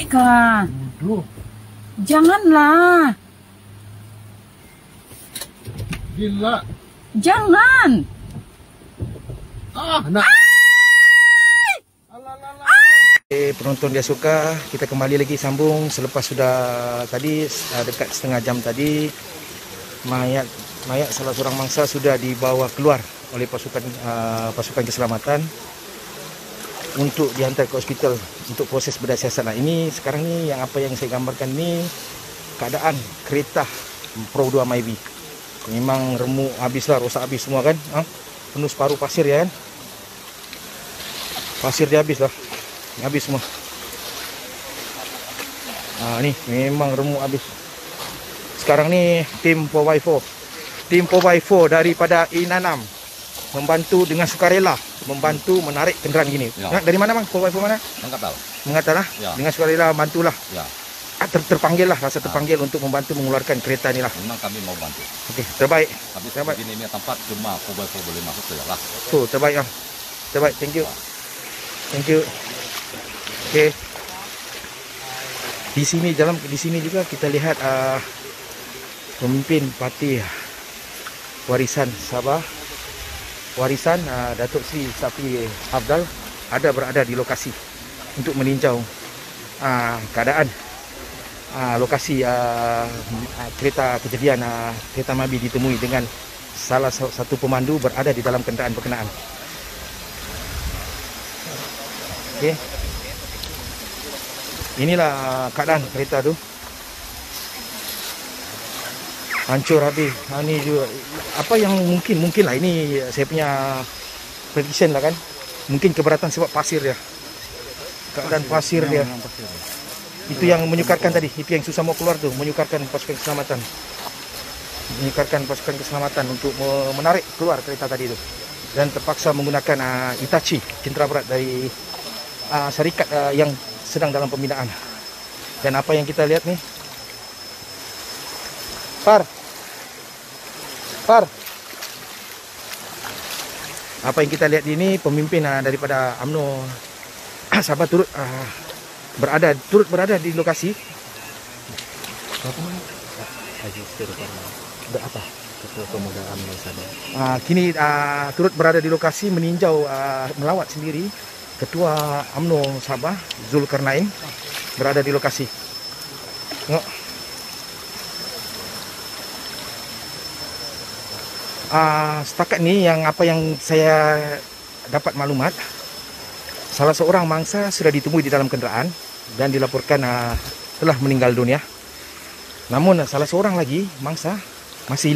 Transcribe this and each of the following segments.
Kak. Duh. Janganlah. Gila. Jangan. Nak. Penonton dia suka, kita kembali lagi sambung selepas sudah tadi dekat setengah jam tadi mayat salah seorang mangsa sudah dibawa keluar oleh pasukan keselamatan untuk dihantar ke hospital untuk proses bedah siasat. Nah, ini sekarang ni yang apa yang saya gambarkan ni keadaan kereta Pro 2 Myvi. Memang remuk habislah, rosak habis semua kan. Penuh separuh pasir ya kan. Pasir dia habis lah. Habis semua. Ni memang remuk habis. Sekarang ni tim 4x4. Tim 4x4 daripada Inanam membantu dengan sukarela membantu menarik kenderaan gini. Ya. Dari mana bang? 4x4 mana? Mengatal. Mengatal lah. Ya. Dengan sukarela bantulah. Ya. Terpanggil lah, rasa terpanggil untuk membantu mengeluarkan kereta ni lah. Memang kami mau bantu. Okey, terbaik. Tapi terbaik. Ini tempat cuma 4x4 boleh masuk saja lah. Tu terbaik lah. Terbaik, thank you. Thank you. Okey. Di sini juga kita lihat pemimpin parti Warisan Sabah, Datuk Seri Safi Afdal berada di lokasi untuk meninjau keadaan lokasi kereta kejadian kereta Myvi ditemui dengan salah satu pemandu berada di dalam kenderaan berkenaan. Okey. Inilah keadaan kereta tu. Hancur habis. Ini juga apa yang mungkin lah, ini saya punya prediction lah kan. Mungkin keberatan sebab pasir dia. Keadaan pasir dia. Itu yang menyukarkan tadi, itu yang susah mau keluar tu, menyukarkan pasukan keselamatan. Menyukarkan pasukan keselamatan untuk menarik keluar kereta tadi tu. Dan terpaksa menggunakan Itachi, cendera berat dari syarikat yang sedang dalam pembinaan. Dan apa yang kita lihat ni, apa yang kita lihat ini, pemimpin daripada UMNO Sabah turut berada di lokasi. Kini turut berada di lokasi meninjau, melawat sendiri. Ketua UMNO Sabah Zulkarnain berada di lokasi. Tengok. Setakat ni apa yang saya dapat maklumat, salah seorang mangsa sudah ditemui di dalam kenderaan dan dilaporkan telah meninggal dunia. Namun salah seorang lagi mangsa masih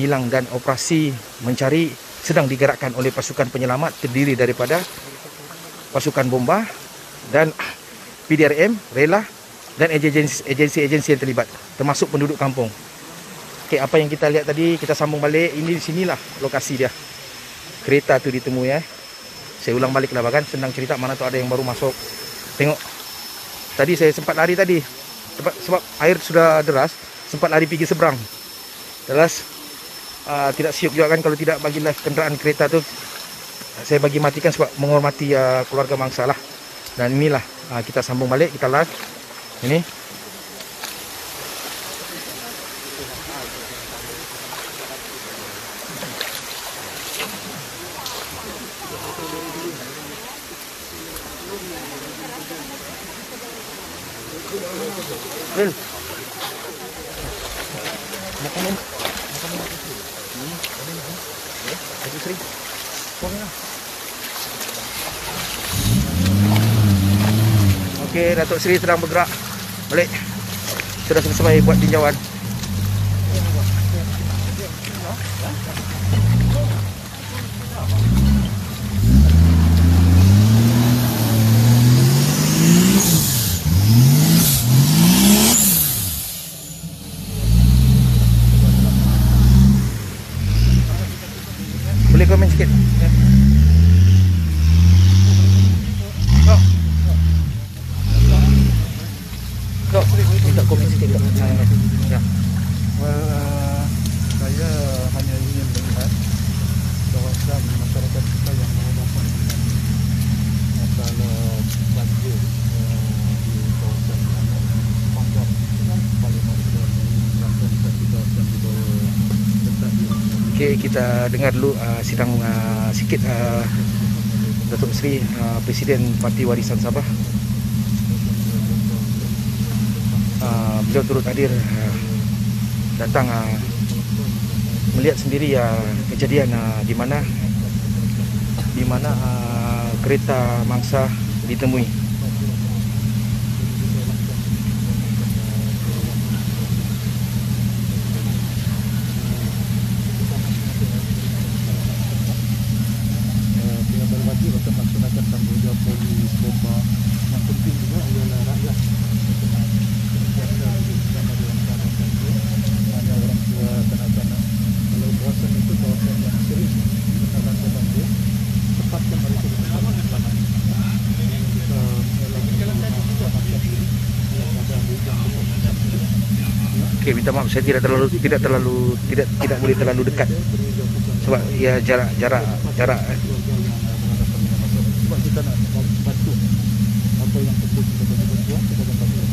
hilang dan operasi mencari sedang digerakkan oleh pasukan penyelamat terdiri daripada pasukan bomba dan PDRM, rela dan agensi-agensi yang terlibat, termasuk penduduk kampung. Okey, apa yang kita lihat tadi, kita sambung balik. Ini di sinilah lokasi dia. Kereta tu ditemui Saya ulang balik lah, bahkan senang cerita, mana tu ada yang baru masuk. Tengok. Tadi saya sempat lari tadi. Sebab air sudah deras, sempat lari pergi seberang. Deras. Tidak siap juga kan kalau tidak bagi live kenderaan kereta tu. Saya bagi matikan sebab menghormati keluarga mangsa lah. Dan inilah kita sambung balik, kita live. Ini. Ril. Makanan. Datuk Seri. Buanglah. Okey, Datuk Seri sedang bergerak balik. Sudah selesai buat tinjauan. Boleh komen sikit? Kau minta komen sikit tak? Ya. Saya hanya ingin melihat kawasan masyarakat kita yang berhadapan dengan masalah banjir Okey, kita dengar dulu sidang sikit Datuk Seri Presiden Parti Warisan Sabah. Beliau turut hadir datang melihat sendiri kejadian di mana kereta mangsa ditemui. Tinggal berbagi untuk melaksanakan tanggungjawab polis, bomba. Yang penting juga ialah rakyat. Hanya orang tua, kanak-kanak. Kalau kawasan itu kawasan yang sering terkena banjir, tempatkan mereka di tempat yang aman. Okey, minta maaf saya tidak boleh terlalu dekat sebab ya jarak. Sebab kita nak bantu apa yang perlu kita bantuan, kita akan bantu.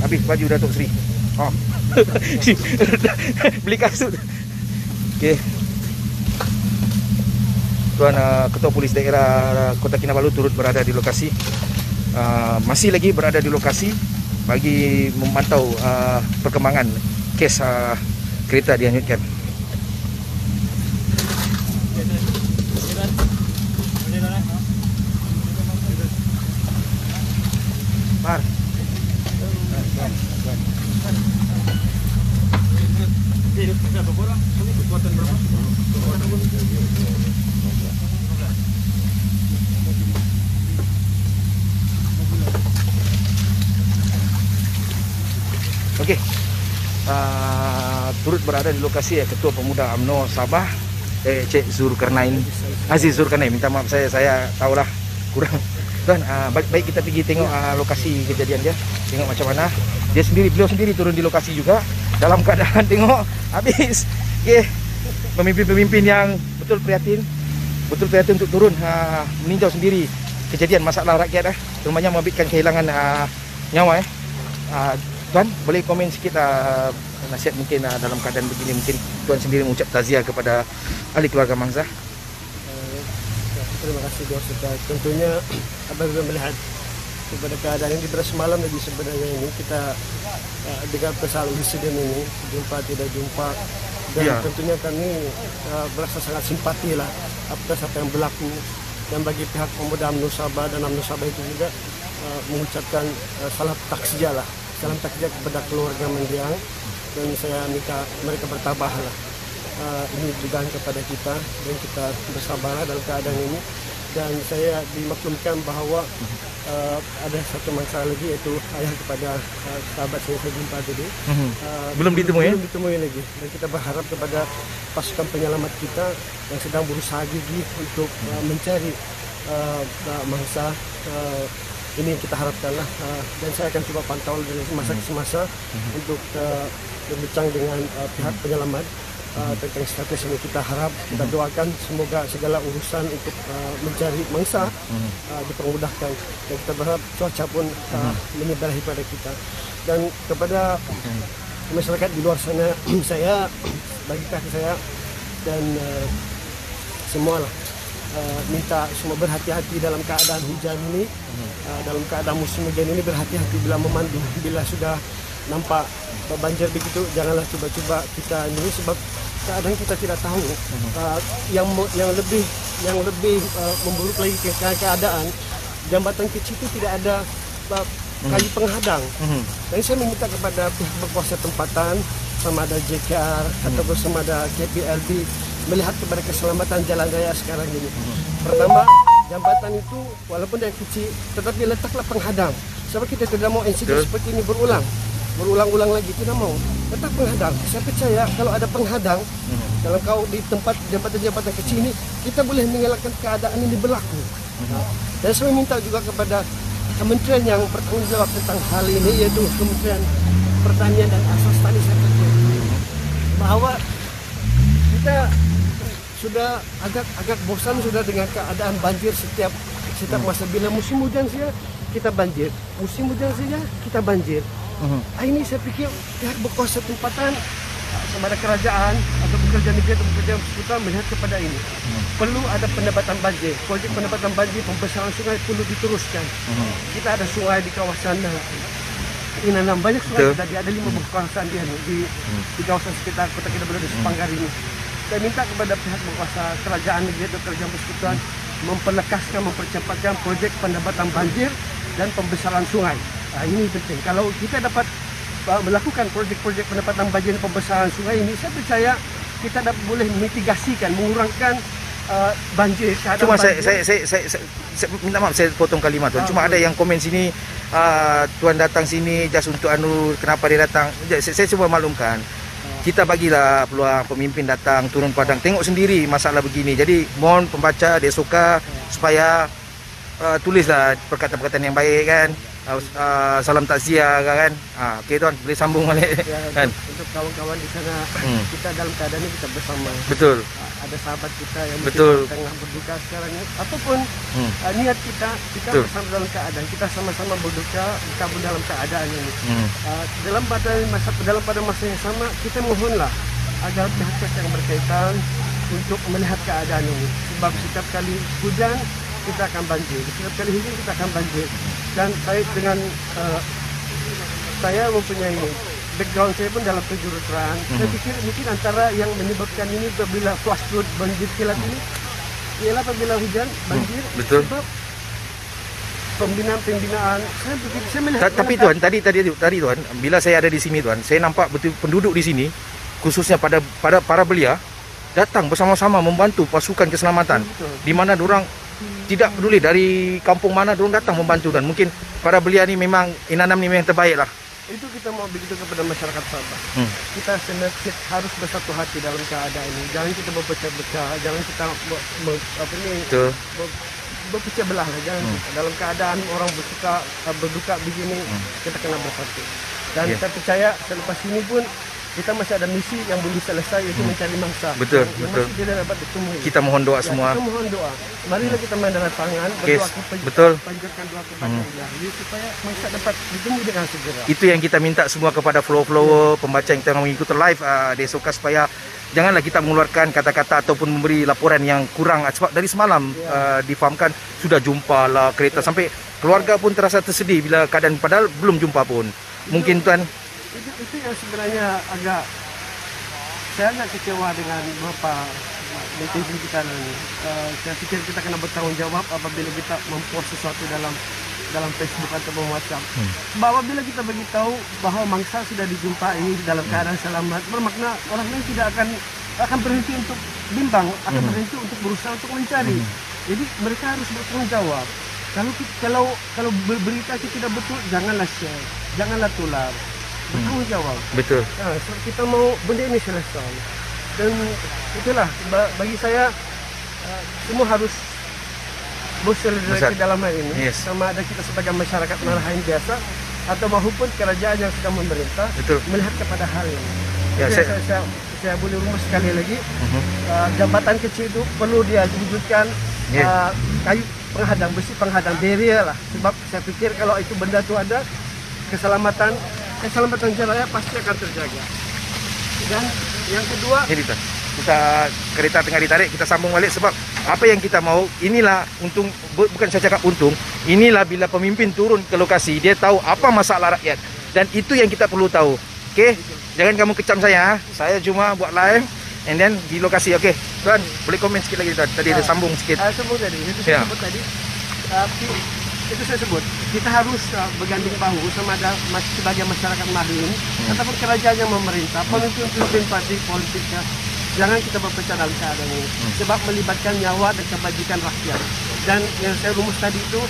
Habis baju Datuk Seri. Oh. Beli kasut. Okey. Tuan Ketua Polis Daerah Kota Kinabalu turut berada di lokasi. Masih lagi berada di lokasi bagi memantau perkembangan kes kereta dihanyutkan. Mar. Okey. Turut berada di lokasi Ketua Pemuda UMNO Sabah, Cik Zulkarnain, Aziz Zulkarnain. Minta maaf saya tahulah kurang. Tuan, baik kita pergi tengok lokasi kejadian dia. Tengok macam mana. Beliau sendiri turun di lokasi juga dalam keadaan tengok habis. Okey. Pemimpin-pemimpin yang betul prihatin untuk turun meninjau sendiri kejadian masalah rakyat terutamanya membabitkan kehilangan nyawa Tuan, boleh komen sikit nasihat mungkin dalam keadaan begini, mungkin Tuan sendiri mengucap taziah kepada ahli keluarga mangsa. Terima kasih Bos. Tentunya apabila melihat kepada keadaan yang pada semalam lagi sebenarnya ini kita dengan pesawat insiden ini tidak jumpa dan ya. Tentunya kami berasa sangat simpati lah atas apa yang berlaku, dan bagi pihak Pemuda UMNO Sabah dan UMNO Sabah itu juga mengucapkan salam takziah kepada keluarga mendiang, dan saya minta mereka bertabahlah. Ini dugaan kepada kita dan kita bersabarlah dalam keadaan ini, dan saya dimaklumkan bahawa ada satu masalah lagi, yaitu ayah kepada sahabat saya jumpa tadi belum ditemui lagi, dan kita berharap kepada pasukan penyelamat kita yang sedang berusaha gigih untuk mencari mangsa ini, kita harapkanlah, dan saya akan coba pantau dari masa ke semasa untuk berbincang dengan pihak penyelamat tentang status ini. Kita harap, kita doakan semoga segala urusan untuk mencari mangsa dipermudahkan, dan kita berharap cuaca pun menyebarahi pada kita dan kepada masyarakat di luar sana. Saya bagi kaki saya dan semualah minta semua berhati-hati dalam keadaan hujan ini, dalam keadaan musim hujan ini, berhati-hati bila memandu. Bila sudah nampak banjir begitu, janganlah cuba-cuba kita ini, sebab kadang kita tidak tahu yang lebih memburuk lagi keadaan. Jambatan kecil itu tidak ada kayu penghadang. Dan saya meminta kepada pihak berkuasa tempatan, sama ada JKR ataupun sama ada KPLB, melihat kepada keselamatan jalan raya sekarang ini. Pertama, jambatan itu walaupun dia kecil, tetapi letaklah penghadang. Sebab kita tidak mau insiden seperti ini berulang-ulang lagi, tidak mau. Letak penghadang. Saya percaya kalau ada penghadang, kalau kau di tempat jambatan-jambatan kecil ini, kita boleh mengelakkan keadaan ini berlaku. Dan saya minta juga kepada kementerian yang bertanggung jawab tentang hal ini, yaitu Kementerian Pertanian dan Asas Tani, saya percaya bahawa kita sudah agak bosan sudah dengan keadaan banjir setiap masa. Bila musim hujan saja kita banjir, musim hujan saja kita banjir. Ini saya pikir pihak berkuasa tempatan sama ada kerajaan atau pekerja negeri atau pekerja persekutuan melihat kepada ini. Perlu ada pendapatan banjir. Projek pendapatan banjir, pembesaran sungai perlu diteruskan. Kita ada sungai di kawasan Inanam, banyak sungai tadi, ada 5 buah kawasan di kawasan sekitar kota kita berada di Sepanggar ini. Saya minta kepada pihak berkuasa kerajaan negeri atau kerajaan persekutuan memperlekaskan, mempercepatkan projek pendapatan banjir dan pembesaran sungai. Ini penting. Kalau kita dapat melakukan projek-projek pendapatan banjir dan pembesaran sungai ini, saya percaya kita dapat boleh mitigasikan, mengurangkan banjir. Cuma banjir. Saya minta maaf saya potong kalimat tuan. Cuma ada yang komen sini, tuan datang sini just untuk kenapa dia datang. Saya cuba maklumkan. Kita bagilah peluang pemimpin datang turun padang, tengok sendiri masalah begini. Jadi mohon pembaca dia suka supaya tulislah perkataan-perkataan yang baik kan. Salam takziah kan. Okey tuan, boleh sambung balik kan. Untuk kawan-kawan di sana, kita dalam keadaan ini kita bersama. Betul. Ada sahabat kita yang tengah berduka sekarang ini. Apapun niat kita bersama dalam keadaan. Kita sama-sama berduka, kabur dalam keadaan ini. Pada masa yang sama, kita mohonlah agar pihak-pihak yang berkaitan untuk melihat keadaan ini. Sebab setiap kali hujan kita akan banjir, setiap kali hujan kita akan banjir. Dan saya mempunyai background saya pun dalam kejuruteraan. Saya pikir mungkin antara yang menyebabkan ini apabila flash flood banjir kilat ini ialah apabila hujan banjir. Betul. Sebab pembinaan saya melihat. Tapi tuan, tadi tuan, bila saya ada di sini tuan, saya nampak betul penduduk di sini, khususnya pada para belia, datang bersama-sama membantu pasukan keselamatan. Di mana dorang tidak peduli dari kampung mana dorang datang membantu, dan mungkin para belia ni memang Inanam ni memang terbaik lah. Itu kita mau begitu kepada masyarakat Sabah. Kita harus bersatu hati dalam keadaan ini. Jangan kita berpecah-pecah, jangan kita berpecah belah lah. Jangan dalam keadaan orang berduka begini, kita kena bersatu. Dan saya percaya selepas ini pun kita masih ada misi yang belum selesai, yaitu mencari mangsa. Betul. Masih tidak dapat ditemui. Kita mohon doa semua. Kita mohon doa. Marilah kita mendarat tangan, panjatkan doa kepada Allah supaya mangsa dapat ditemui dengan segera. Itu yang kita minta semua kepada follower pembaca yang tengah mengikuti live Desoka, supaya janganlah kita mengeluarkan kata-kata ataupun memberi laporan yang kurang. Sebab dari semalam difahamkan sudah jumpa lah kereta, sampai keluarga pun terasa tersedih bila keadaan, padahal belum jumpa pun. Mungkin tuan itu yang sebenarnya saya agak kecewa dengan beberapa netizen kita ini. Saya pikir kita kena bertanggung jawab apabila kita mempost sesuatu dalam Facebook atau WhatsApp. Sebab apabila kita beritahu bahawa mangsa sudah dijumpai dalam keadaan selamat, bermakna orang lain tidak akan berhenti untuk bimbang, akan berhenti untuk berusaha untuk mencari. Jadi mereka harus bertanggung jawab. Kalau berita itu tidak betul, janganlah share, janganlah tular. Bertanggung jawab. Betul. Kita mau benda ini selesai. Dan itulah bagi saya semua harus bersolidaritas dalam hal ini. Sama ada kita sebagai masyarakat nelayan biasa atau maupun kerajaan yang sedang memerintah. Betul. Melihat kepada hal ini. Saya boleh rumus sekali lagi. Jambatan kecil itu perlu dia wujudkan kayu penghadang, besi penghadang, barrier lah. Sebab saya pikir kalau itu benda itu ada, keselamatan jalan pasti akan terjaga. Dan yang kedua, kita kereta tengah ditarik, kita sambung balik. Sebab apa yang kita mau, inilah untung, bukan saya cakap untung, inilah bila pemimpin turun ke lokasi, dia tahu apa masalah rakyat. Dan itu yang kita perlu tahu. Okey, jangan kamu kecam saya cuma buat live and then di lokasi. Okey, tuan boleh komen sikit lagi tuan. Tadi ada sambung sikit. Sambung tadi, itu saya sebut tadi. Itu saya sebut, kita harus berganding bahu sama ada sebagai masyarakat marin ataupun kerajaan yang memerintah, pemimpin parti politiknya. Jangan kita berpecah dalam keadaan ini, sebab melibatkan nyawa dan kebajikan rakyat. Dan yang saya rumus tadi itu,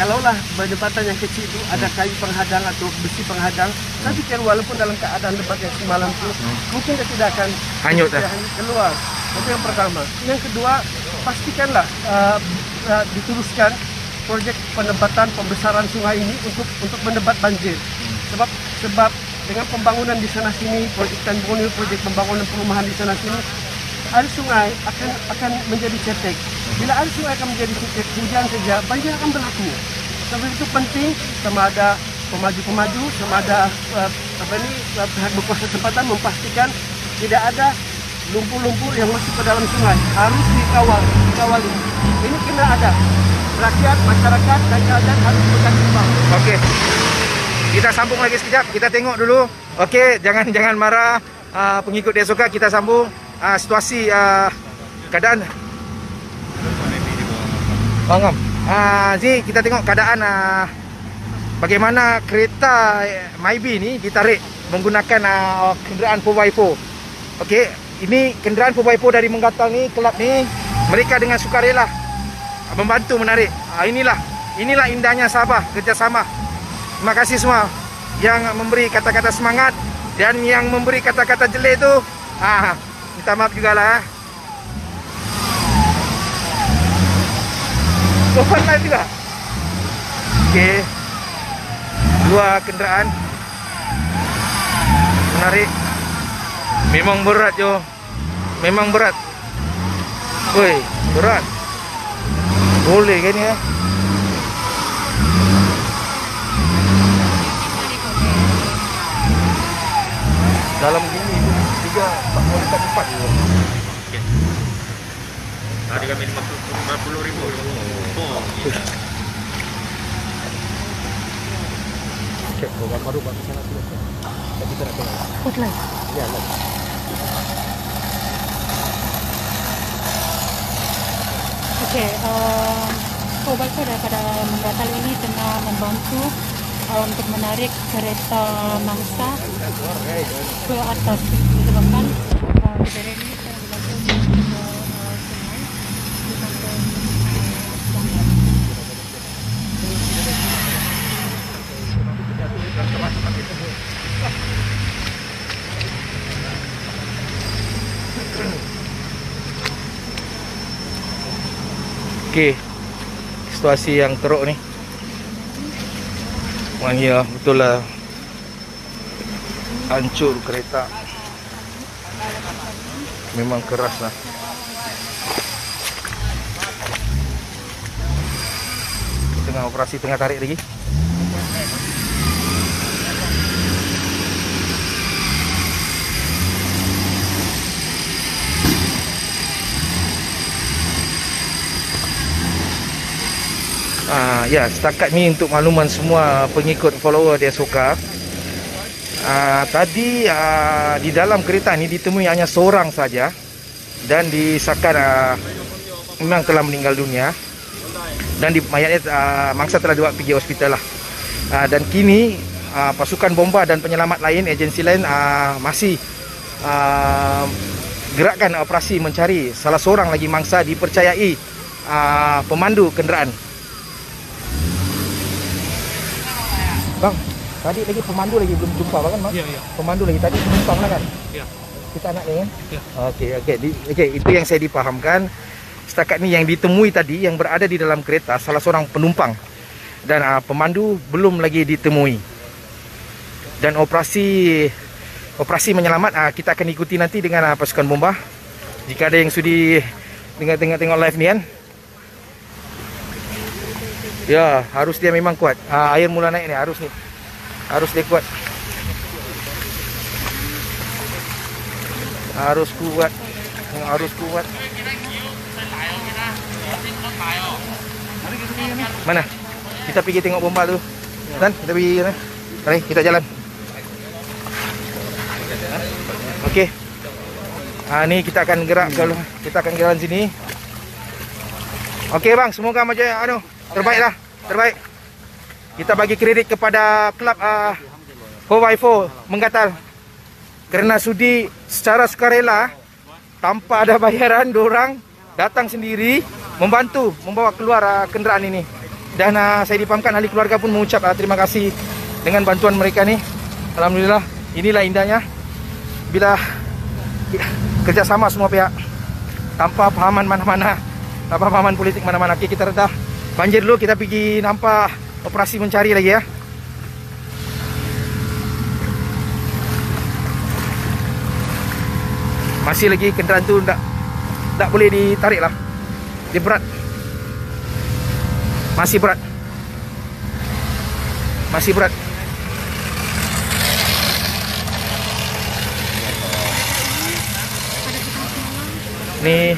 kalaulah jembatan yang kecil itu ada kayu penghadang atau besi penghadang, saya pikir walaupun dalam keadaan lebat yang semalam itu, mungkin dia tidak akan hanyut keluar. Itu yang pertama. Yang kedua, pastikanlah diteruskan projek penempatan pembesaran sungai ini untuk mendebat banjir. Sebab dengan pembangunan di sana sini, projek pembangunan perumahan di sana sini, air sungai akan menjadi cetek. Bila air sungai akan menjadi cetek, hujan saja banjir akan berlaku. Sebab itu penting sama ada pemaju-pemaju, sama ada pihak berkuasa tempatan memastikan tidak ada lumpur-lumpur yang masuk ke dalam sungai. Harus dikawali. Ini kena ada. Rakyat, masyarakat, dan keadaan harus berganti bang. Oke. Kita sambung lagi sekejap. Kita tengok dulu. Oke, jangan marah pengikut Desoka. Kita sambung situasi keadaan. Bangam. Jadi kita tengok keadaan bagaimana kereta Mybi ni ditarik menggunakan kenderaan 4x4. Okey, ini kenderaan 4x4 dari Menggatal ni, kelab ni, mereka dengan sukarela membantu menarik. Inilah indahnya Sabah, kerjasama. Terima kasih semua yang memberi kata-kata semangat dan yang memberi kata-kata jelek tu. Minta maaf jugalah. Sopan live juga. Okey. Dua kenderaan menarik. Memang berat jo. Memang berat. Woi, berat. Boleh kan ya? Dalam gini 3 tak boleh tak 4 je. Okey. Tadi kami 50,000. Oh, gila. Okey, program baru buat ke sana sudah. Kita nak tengok. Hotline. Ya, lah. Okey, Kobalko daripada Menggatal ini tengah membantu untuk menarik kereta mangsa ke atas disebabkan kereta ini sedang dibantu ke sungai di samping Okey, situasi yang teruk ni. Ya, betul lah. Hancur kereta. Memang keras lah. Tengah operasi, tengah tarik lagi. Ya, setakat ni untuk makluman semua pengikut follower Desoka. Tadi di dalam kereta ni ditemui hanya seorang saja dan disahkan memang telah meninggal dunia dan mayatnya mangsa telah dibawa pergi hospital lah. Dan kini pasukan bomba dan penyelamat lain, agensi lain masih gerakkan operasi mencari salah seorang lagi mangsa dipercayai pemandu kenderaan. Bang, tadi lagi pemandu lagi belum jumpa kan, Bang? Ya. Pemandu lagi tadi penumpang lah kan? Ya. Kita nak ni kan? Ya. Okey, itu yang saya dipahamkan. Setakat ni yang ditemui tadi yang berada di dalam kereta salah seorang penumpang dan pemandu belum lagi ditemui. Dan operasi menyelamat kita akan ikuti nanti dengan pasukan bomba. Jika ada yang sudi tengok live ni kan. Ya, harus dia memang kuat. Air mula naik ni, harus dia kuat. Harus kuat. Mana? Kita pergi tengok bomba tu. Dan kita pergi sana. Mari kita jalan. Okey. Ni kita akan gerak kalau kita akan jalan sini. Okey bang, semoga macam terbaiklah, terbaik. Kita bagi kredit kepada klub 4x4 Menggatal kerana sudi secara sukarela tanpa ada bayaran, diorang datang sendiri membantu membawa keluar kenderaan ini. Dan saya dipahamkan ahli keluarga pun mengucap terima kasih dengan bantuan mereka ni. Alhamdulillah, inilah indahnya bila kerjasama semua pihak tanpa pahaman mana-mana, tanpa pahaman politik mana-mana. Okay, kita redah banjir dulu, kita pergi nampak operasi mencari lagi ya. Masih lagi kenderaan tu tak boleh ditarik lah. Dia berat. Masih berat. Masih berat. Nih